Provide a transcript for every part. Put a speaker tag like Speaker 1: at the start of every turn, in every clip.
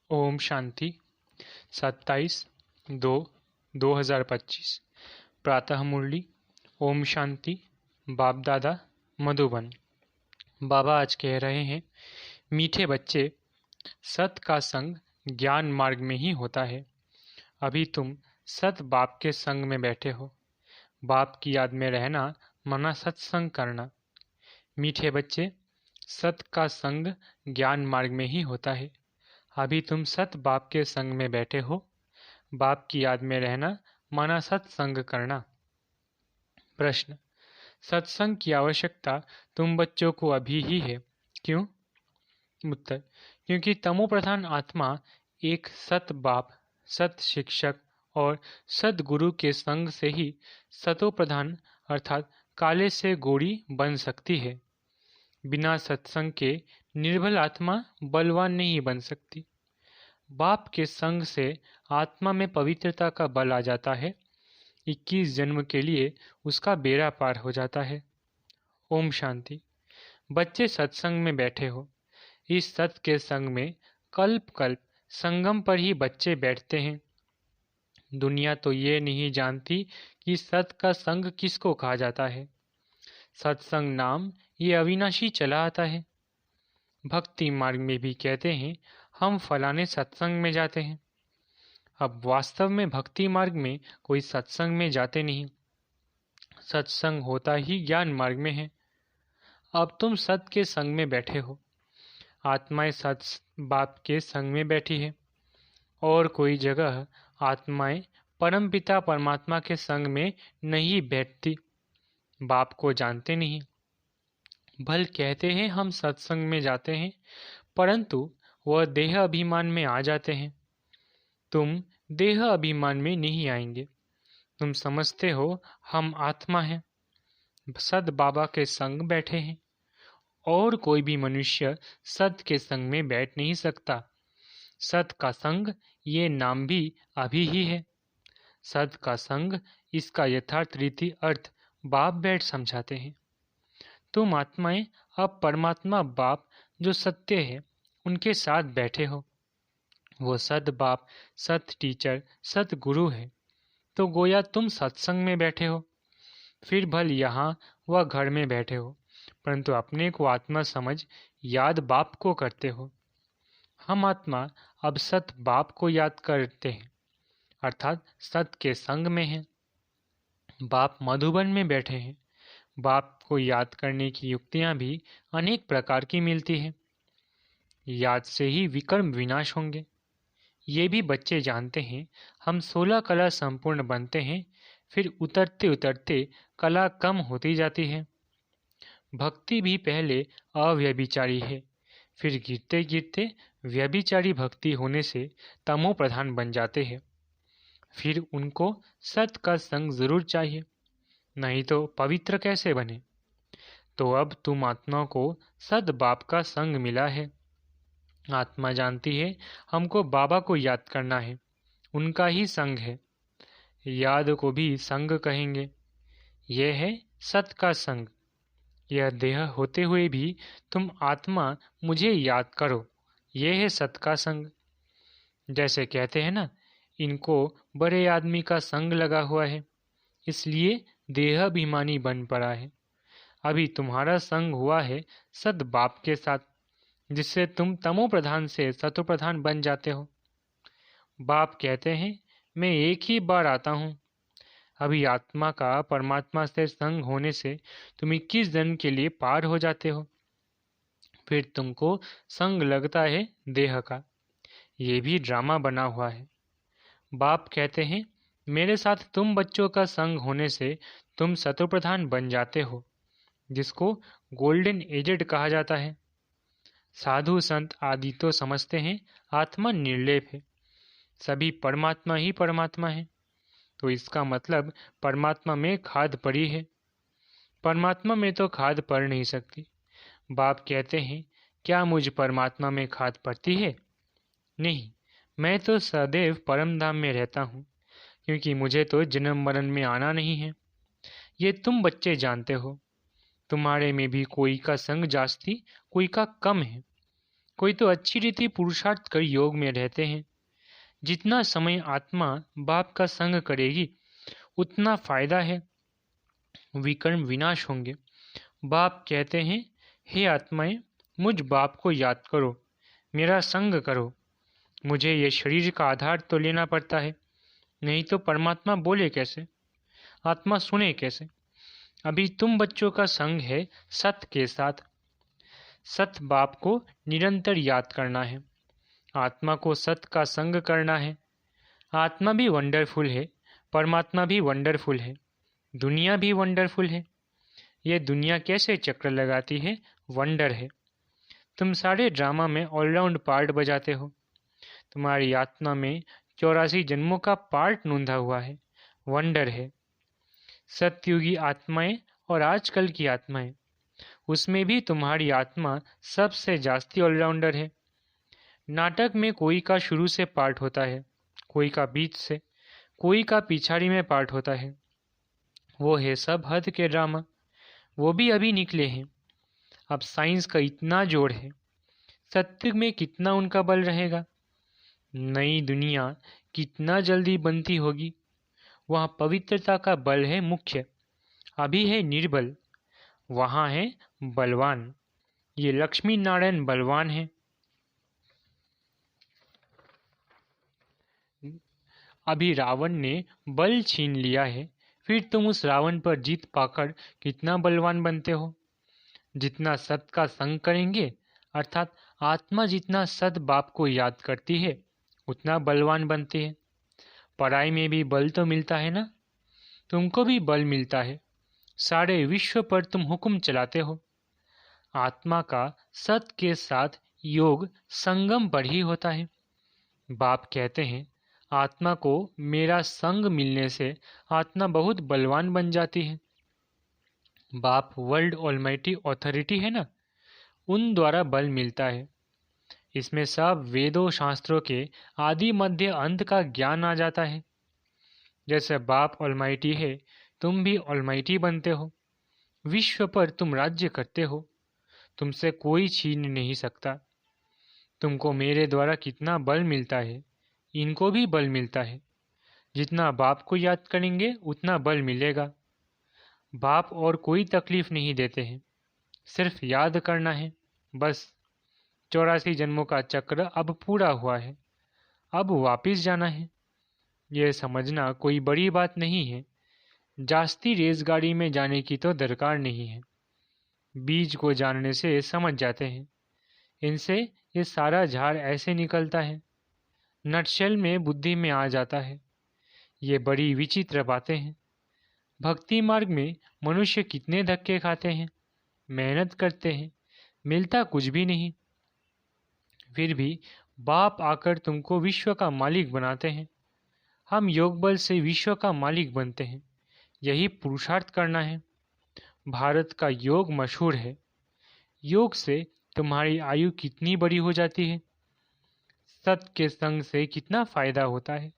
Speaker 1: ओम शांति 27/2/2025 प्रातः मुरली। ओम शांति। बाप दादा मधुबन। बाबा आज कह रहे हैं, मीठे बच्चे, सत का संग ज्ञान मार्ग में ही होता है। अभी तुम सत बाप के संग में बैठे हो। बाप की याद में रहना मना सत्संग करना। मीठे बच्चे, सत का संग ज्ञान मार्ग में ही होता है। अभी तुम सत बाप के संग में बैठे हो। बाप की याद में रहना माना सत्संग करना। प्रश्न, सत्संग की आवश्यकता तुम बच्चों को अभी ही है, क्यों? उत्तर, क्योंकि तमो प्रधान आत्मा एक सत बाप, सत शिक्षक और सत गुरु के संग से ही सतो प्रधान अर्थात काले से गोरी बन सकती है। बिना सत्संग के निर्बल आत्मा बलवान नहीं बन सकती। बाप के संग से आत्मा में पवित्रता का बल आ जाता है। 21 जन्म के लिए उसका बेड़ा पार हो जाता है। ओम शांति। बच्चे सत्संग में बैठे हो। इस सत के संग में कल्प कल्प संगम पर ही बच्चे बैठते हैं। दुनिया तो ये नहीं जानती कि सत का संग किसको कहा जाता है। सत्संग नाम ये अविनाशी चला आता है। भक्ति मार्ग में भी कहते हैं, हम फलाने सत्संग में जाते हैं। अब वास्तव में भक्ति मार्ग में कोई सत्संग में जाते नहीं। सत्संग होता ही ज्ञान मार्ग में है। अब तुम सत के संग में बैठे हो। आत्माएं सत बाप के संग में बैठी है। और कोई जगह आत्माएं परमपिता परमात्मा के संग में नहीं बैठती। बाप को जानते नहीं। भल कहते हैं हम सत्संग में जाते हैं, परंतु वह देह अभिमान में आ जाते हैं। तुम देह अभिमान में नहीं आएंगे। तुम समझते हो हम आत्मा हैं, सद बाबा के संग बैठे हैं। और कोई भी मनुष्य सत के संग में बैठ नहीं सकता। सत का संग ये नाम भी अभी ही है। सत का संग, इसका यथार्थ रीति अर्थ बाप बैठ समझाते हैं। तुम आत्माएं अब परमात्मा बाप जो सत्य है उनके साथ बैठे हो। वो सत बाप, सत टीचर, सत गुरु है। तो गोया तुम सत्संग में बैठे हो। फिर भल यहाँ व घर में बैठे हो, परंतु अपने को आत्मा समझ याद बाप को करते हो। हम आत्मा अब सत बाप को याद करते हैं, अर्थात सत के संग में हैं। बाप मधुबन में बैठे हैं। बाप को याद करने की युक्तियां भी अनेक प्रकार की मिलती हैं। याद से ही विकर्म विनाश होंगे। ये भी बच्चे जानते हैं। हम 16 कला संपूर्ण बनते हैं, फिर उतरते उतरते कला कम होती जाती है। भक्ति भी पहले अव्यभिचारी है, फिर गिरते गिरते व्यभिचारी भक्ति होने से तमो प्रधान बन जाते हैं। फिर उनको सत का संग जरूर चाहिए, नहीं तो पवित्र कैसे बने। तो अब तुम आत्मा को सद बाप का संग मिला है। आत्मा जानती है हमको बाबा को याद करना है, उनका ही संग है। याद को भी संग कहेंगे। यह है सत का संग। यह देह होते हुए भी तुम आत्मा मुझे याद करो, यह है सत का संग। जैसे कहते हैं ना, इनको बड़े आदमी का संग लगा हुआ है, इसलिए देह अभिमानी बन पड़ा है। अभी तुम्हारा संग हुआ है सद बाप के साथ, जिससे तुम तमो प्रधान से सतो प्रधान बन जाते हो। बाप कहते हैं, मैं एक ही बार आता हूँ। अभी आत्मा का परमात्मा से संग होने से तुम 21 जन्म के लिए पार हो जाते हो। फिर तुमको संग लगता है देह का। ये भी ड्रामा बना हुआ है। बाप कहते हैं, मेरे साथ तुम बच्चों का संग होने से तुम सतो प्रधान बन जाते हो, जिसको गोल्डन एजेड कहा जाता है। साधु संत आदि तो समझते हैं आत्मा निर्लेप है, सभी परमात्मा ही परमात्मा है। तो इसका मतलब परमात्मा में खाद पड़ी है। परमात्मा में तो खाद पड़ नहीं सकती। बाप कहते हैं, क्या मुझ परमात्मा में खाद पड़ती है? नहीं, मैं तो सदैव परम धाम में रहता हूँ, क्योंकि मुझे तो जन्म मरण में आना नहीं है। ये तुम बच्चे जानते हो। तुम्हारे में भी कोई का संग जास्ती, कोई का कम है। कोई तो अच्छी रीति पुरुषार्थ कर योग में रहते हैं। जितना समय आत्मा बाप का संग करेगी उतना फायदा है, विकर्म विनाश होंगे। बाप कहते हैं, हे आत्माएं, मुझ बाप को याद करो, मेरा संग करो। मुझे ये शरीर का आधार तो लेना पड़ता है, नहीं तो परमात्मा बोले कैसे, आत्मा सुने कैसे। अभी तुम बच्चों का संग है सत के साथ। सत बाप को निरंतर याद करना है, आत्मा को सत का संग करना है। आत्मा भी वंडरफुल है, परमात्मा भी वंडरफुल है, दुनिया भी वंडरफुल है। ये दुनिया कैसे चक्कर लगाती है, वंडर है। तुम सारे ड्रामा में ऑलराउंड पार्ट बजाते हो। तुम्हारी आत्मा में 84 जन्मों का पार्ट नूंधा हुआ है, वंडर है। सतयुगी आत्माएं और आजकल की आत्माएं, उसमें भी तुम्हारी आत्मा सबसे जास्ती ऑलराउंडर है। नाटक में कोई का शुरू से पार्ट होता है, कोई का बीच से, कोई का पिछाड़ी में पार्ट होता है। वो है सब हद के ड्रामा, वो भी अभी निकले हैं। अब साइंस का इतना जोर है, सत्य में कितना उनका बल रहेगा। नई दुनिया कितना जल्दी बनती होगी। वहाँ पवित्रता का बल है मुख्य, अभी है निर्बल, वहाँ है बलवान। ये लक्ष्मी नारायण बलवान है। अभी रावण ने बल छीन लिया है, फिर तुम उस रावण पर जीत पाकर कितना बलवान बनते हो। जितना सत का संग करेंगे, अर्थात आत्मा जितना सत बाप को याद करती है, उतना बलवान बनती है। पढ़ाई में भी बल तो मिलता है ना, तुमको भी बल मिलता है। सारे विश्व पर तुम हुक्म चलाते हो। आत्मा का सत के साथ योग संगम पर ही होता है। बाप कहते हैं, आत्मा को मेरा संग मिलने से आत्मा बहुत बलवान बन जाती है। बाप वर्ल्ड ऑलमाइटी ऑथोरिटी है ना, उन द्वारा बल मिलता है। इसमें सब वेदों शास्त्रों के आदि मध्य अंत का ज्ञान आ जाता है। जैसे बाप ऑलमाइटी है, तुम भी ऑलमाइटी बनते हो। विश्व पर तुम राज्य करते हो, तुमसे कोई छीन नहीं सकता। तुमको मेरे द्वारा कितना बल मिलता है, इनको भी बल मिलता है। जितना बाप को याद करेंगे उतना बल मिलेगा। बाप और कोई तकलीफ नहीं देते हैं, सिर्फ याद करना है बस। 84 जन्मों का चक्र अब पूरा हुआ है, अब वापिस जाना है। यह समझना कोई बड़ी बात नहीं है। जास्ती रेलगाड़ी में जाने की तो दरकार नहीं है। बीज को जानने से समझ जाते हैं, इनसे ये सारा झाड़ ऐसे निकलता है। नटशेल में बुद्धि में आ जाता है। ये बड़ी विचित्र बातें हैं। भक्ति मार्ग में मनुष्य कितने धक्के खाते हैं, मेहनत करते हैं, मिलता कुछ भी नहीं। फिर भी बाप आकर तुमको विश्व का मालिक बनाते हैं। हम योग बल से विश्व का मालिक बनते हैं, यही पुरुषार्थ करना है। भारत का योग मशहूर है। योग से तुम्हारी आयु कितनी बड़ी हो जाती है, सत के संग से कितना फायदा होता है।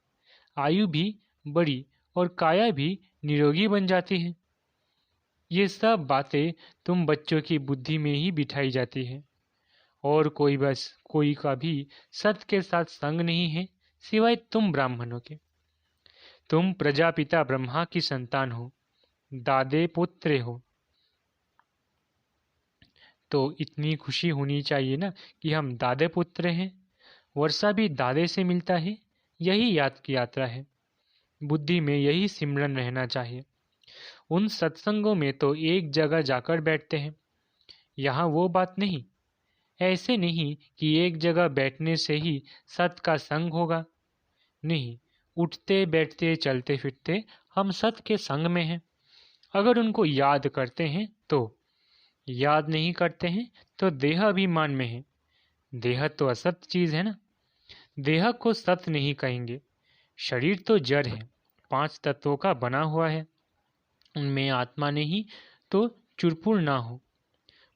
Speaker 1: आयु भी बड़ी और काया भी निरोगी बन जाती है। ये सब बातें तुम बच्चों की बुद्धि में ही बिठाई जाती है। और कोई का भी सत के साथ संग नहीं है सिवाय तुम ब्राह्मणों के। तुम प्रजापिता ब्रह्मा की संतान हो, दादे पुत्र हो। तो इतनी खुशी होनी चाहिए ना कि हम दादे पुत्र हैं। वर्षा भी दादे से मिलता है, यही याद की यात्रा है। बुद्धि में यही सिमरन रहना चाहिए। उन सत्संगों में तो एक जगह जाकर बैठते हैं, यहाँ वो बात नहीं। ऐसे नहीं कि एक जगह बैठने से ही सत का संग होगा, नहीं। उठते बैठते चलते फिरते हम सत के संग में हैं। अगर उनको याद करते हैं तो, याद नहीं करते हैं तो देह अभिमान में है। देह तो असत चीज है ना, देह को सत नहीं कहेंगे। शरीर तो जड़ है, 5 तत्वों का बना हुआ है। उनमें आत्मा नहीं तो चुरपुर ना हो।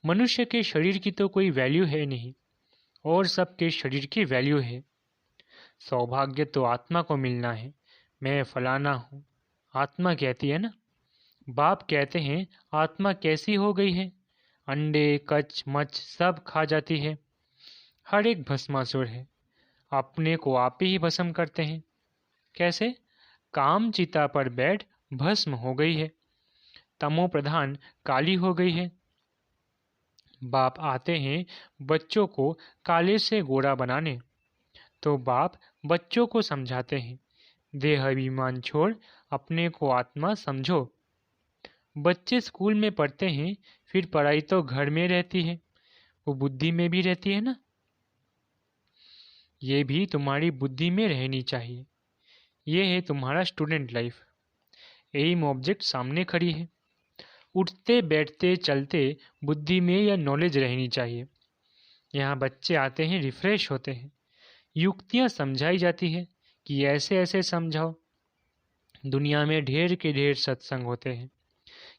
Speaker 1: मनुष्य के शरीर की तो कोई वैल्यू है नहीं, और सबके शरीर की वैल्यू है। सौभाग्य तो आत्मा को मिलना है। मैं फलाना हूँ, आत्मा कहती है ना। बाप कहते हैं, आत्मा कैसी हो गई है, अंडे कच मच सब खा जाती है। हर एक भस्मासुर है, अपने को आप ही भस्म करते हैं। कैसे? काम चिता पर बैठ भस्म हो गई है, तमो प्रधान काली हो गई है। बाप आते हैं बच्चों को काले से गोरा बनाने, तो बाप बच्चों को समझाते हैं, देह अभिमान छोड़ अपने को आत्मा समझो। बच्चे स्कूल में पढ़ते हैं, फिर पढ़ाई तो घर में रहती है, वो बुद्धि में भी रहती है ना। ये भी तुम्हारी बुद्धि में रहनी चाहिए। ये है तुम्हारा स्टूडेंट लाइफ। एम ऑब्जेक्ट सामने खड़ी है, उठते बैठते चलते बुद्धि में यह नॉलेज रहनी चाहिए। यहाँ बच्चे आते हैं, रिफ्रेश होते हैं, युक्तियाँ समझाई जाती है कि ऐसे ऐसे समझाओ। दुनिया में ढेर के ढेर सत्संग होते हैं,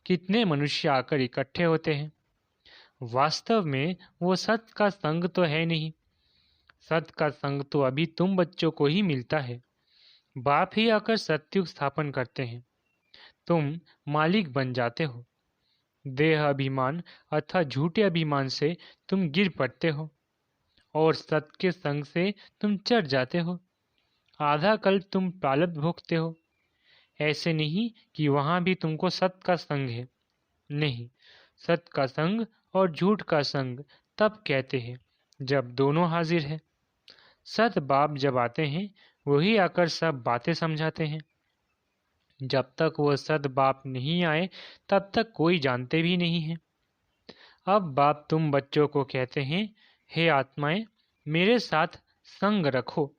Speaker 1: कितने मनुष्य आकर इकट्ठे होते हैं। वास्तव में वो सत का संग तो है नहीं। सत का संग तो अभी तुम बच्चों को ही मिलता है। बाप ही आकर सत्युग स्थापन करते हैं, तुम मालिक बन जाते हो। देह अभिमान अथवा झूठे अभिमान से तुम गिर पड़ते हो और सत के संग से तुम चढ़ जाते हो। आधा कल्प तुम प्रारब्ध भोगते हो। ऐसे नहीं कि वहां भी तुमको सत का संग है। नहीं, सत का संग और झूठ का संग तब कहते हैं जब दोनों हाजिर है। सत बाप जब आते हैं, वही आकर सब बातें समझाते हैं। जब तक वो सद बाप नहीं आए, तब तक कोई जानते भी नहीं है। अब बाप तुम बच्चों को कहते हैं, हे आत्माएं, मेरे साथ संग रखो।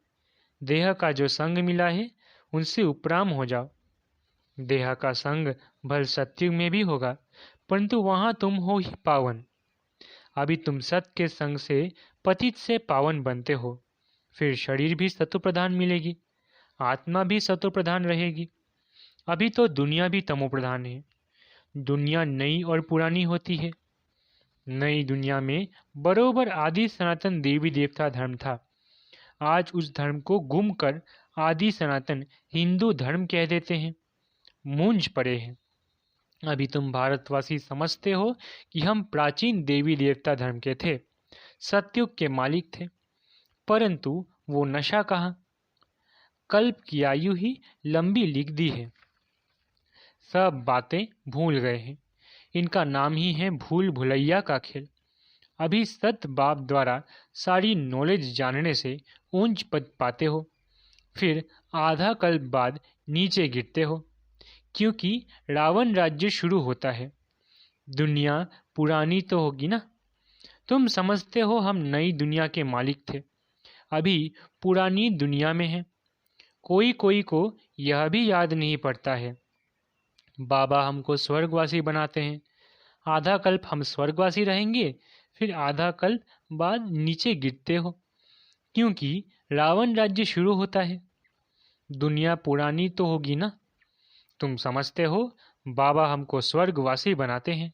Speaker 1: देह का जो संग मिला है, उनसे उपराम हो जाओ। देह का संग भल सत्युग में भी होगा, परंतु वहां तुम हो ही पावन। अभी तुम सत के संग से पतित से पावन बनते हो, फिर शरीर भी सत्व प्रधान मिलेगी, आत्मा भी सत्व प्रधान रहेगी। अभी तो दुनिया भी तमो प्रधान है। दुनिया नई और पुरानी होती है। नई दुनिया में बरोबर आदि सनातन देवी देवता धर्म था। आज उस धर्म को गुम कर आदि सनातन हिंदू धर्म कह देते हैं। मूंझ पड़े हैं। अभी तुम भारतवासी समझते हो कि हम प्राचीन देवी देवता धर्म के थे, सतयुग के मालिक थे, परंतु वो नशा कहाँ। कल्प की आयु ही लंबी लिख दी है। सब बातें भूल गए हैं। इनका नाम ही है भूल भुलैया का खेल। अभी सत बाप द्वारा सारी नॉलेज जानने से ऊंच पद पाते हो, फिर आधा कल्प बाद नीचे गिरते हो, क्योंकि रावण राज्य शुरू होता है। दुनिया पुरानी तो होगी ना। तुम समझते हो हम नई दुनिया के मालिक थे, अभी पुरानी दुनिया में है। कोई कोई को यह भी याद नहीं पड़ता है। बाबा हमको स्वर्गवासी बनाते हैं। आधा कल्प हम स्वर्गवासी रहेंगे, फिर आधा कल्प बाद नीचे गिरते हो, क्योंकि रावण राज्य शुरू होता है। दुनिया पुरानी तो होगी ना। तुम समझते हो बाबा हमको स्वर्गवासी बनाते हैं।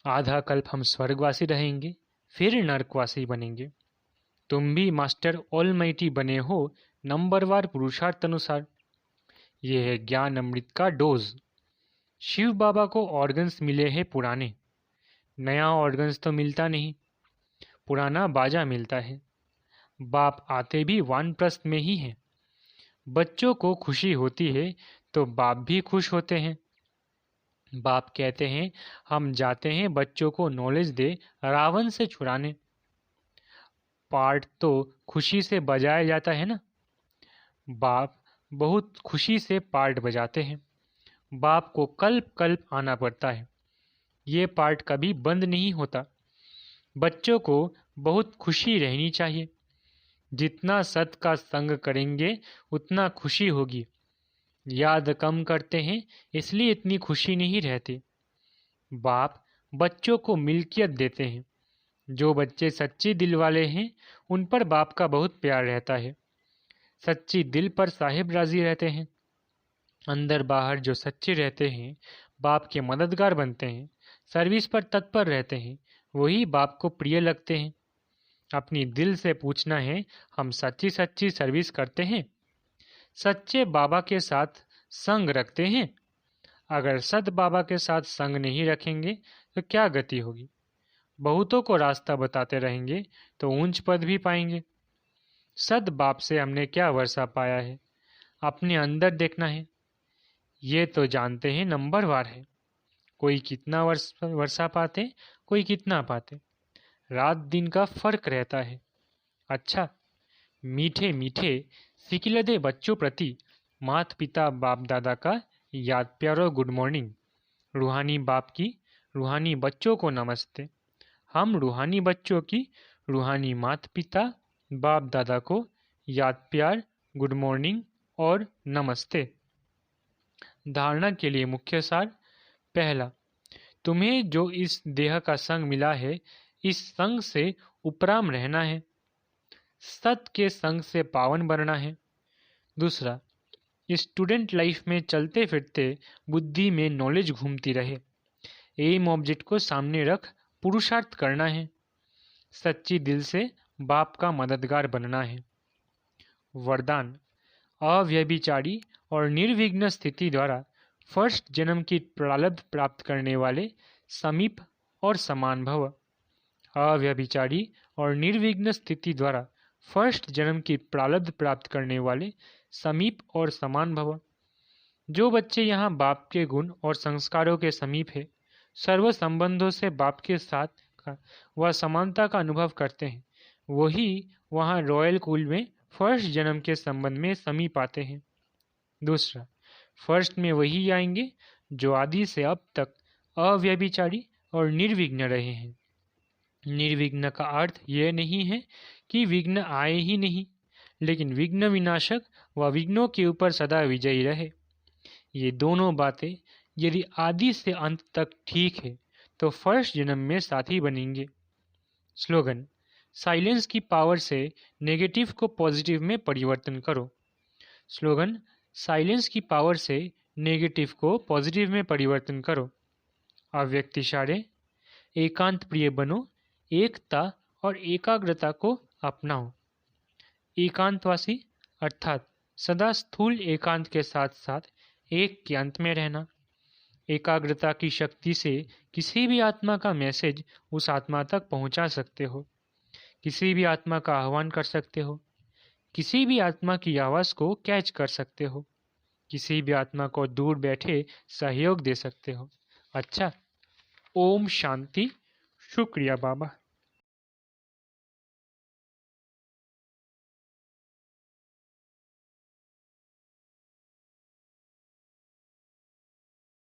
Speaker 1: आधा कल्प हम स्वर्गवासी रहेंगे, फिर नरकवासी बनेंगे। तुम भी मास्टर ऑलमाइटी बने हो, नंबरवार पुरुषार्थ अनुसार। यह है ज्ञान अमृत का डोज। शिव बाबा को ऑर्गन्स मिले हैं पुराने, नया ऑर्गन्स तो मिलता नहीं, पुराना बाजा मिलता है। बाप आते भी वानप्रस्थ में ही हैं। बच्चों को खुशी होती है तो बाप भी खुश होते हैं। बाप कहते हैं हम जाते हैं बच्चों को नॉलेज दे रावण से छुड़ाने। पार्ट तो खुशी से बजाया जाता है ना। बाप बहुत खुशी से पार्ट बजाते हैं। बाप को कल्प कल्प आना पड़ता है। ये पार्ट कभी बंद नहीं होता। बच्चों को बहुत खुशी रहनी चाहिए। जितना सत का संग करेंगे उतना खुशी होगी। याद कम करते हैं, इसलिए इतनी खुशी नहीं रहती। बाप बच्चों को मिल्कियत देते हैं। जो बच्चे सच्ची दिल वाले हैं, उन पर बाप का बहुत प्यार रहता है। सच्ची दिल पर साहिब राजी रहते हैं। अंदर बाहर जो सच्चे रहते हैं, बाप के मददगार बनते हैं, सर्विस पर तत्पर रहते हैं, वही बाप को प्रिय लगते हैं। अपनी दिल से पूछना है, हम सच्ची सच्ची सर्विस करते हैं? सच्चे बाबा के साथ संग रखते हैं? अगर सत बाबा के साथ संग नहीं रखेंगे तो क्या गति होगी? बहुतों को रास्ता बताते रहेंगे तो ऊंच पद भी पाएंगे। सद बाप से हमने क्या वर्षा पाया है, अपने अंदर देखना है। ये तो जानते हैं नंबरवार है, कोई कितना वर्षा पाते, कोई कितना पाते, रात दिन का फर्क रहता है। अच्छा, मीठे मीठे सिकिलदे बच्चों प्रति माता पिता बाप दादा का याद प्यारो गुड मॉर्निंग। रूहानी बाप की रूहानी बच्चों को नमस्ते। हम रूहानी बच्चों की रूहानी माता पिता बाप दादा को याद प्यार, गुड मॉर्निंग और नमस्ते। धारणा के लिए मुख्य सार। पहला, तुम्हें जो इस देह का संग मिला है, इस संग से उपराम रहना है, सत के संग से पावन बनना है। दूसरा, स्टूडेंट लाइफ में चलते फिरते बुद्धि में नॉलेज घूमती रहे, एम ऑब्जेक्ट को सामने रख पुरुषार्थ करना है, सच्ची दिल से बाप का मददगार बनना है। वरदान, अव्यभिचारी और निर्विघ्न स्थिति द्वारा फर्स्ट जन्म की प्रारब्ध प्राप्त करने वाले समीप और समान भव। अव्यभिचारी और निर्विघ्न स्थिति द्वारा फर्स्ट जन्म की प्रारब्ध प्राप्त करने वाले समीप और समान भव। जो बच्चे यहाँ बाप के गुण और संस्कारों के समीप है, सर्व संबंधों से बाप के साथ का वह समानता का अनुभव करते हैं, वही वहाँ रॉयल कुल में फर्स्ट जन्म के संबंध में समीप आते हैं। दूसरा, फर्स्ट में वही आएंगे जो आदि से अब तक अव्यभिचारी और निर्विघ्न रहे हैं। निर्विघ्न का अर्थ यह नहीं है कि विघ्न आए ही नहीं, लेकिन विघ्न विनाशक व विघ्नों के ऊपर सदा विजयी रहे। ये दोनों बातें यदि आदि से अंत तक ठीक है तो फर्स्ट जन्म में साथी बनेंगे। स्लोगन, साइलेंस की पावर से नेगेटिव को पॉजिटिव में परिवर्तन करो। स्लोगन, साइलेंस की पावर से नेगेटिव को पॉजिटिव में परिवर्तन करो। अव्यक्त इशारे, एकांत प्रिय बनो, एकता और एकाग्रता को अपनाओ। एकांतवासी अर्थात सदा स्थूल एकांत के साथ साथ एक के अंत में रहना। एकाग्रता की शक्ति से किसी भी आत्मा का मैसेज उस आत्मा तक पहुंचा सकते हो, किसी भी आत्मा का आह्वान कर सकते हो, किसी भी आत्मा की आवाज़ को कैच कर सकते हो, किसी भी आत्मा को दूर बैठे सहयोग दे सकते हो। अच्छा, ओम शांति। शुक्रिया बाबा।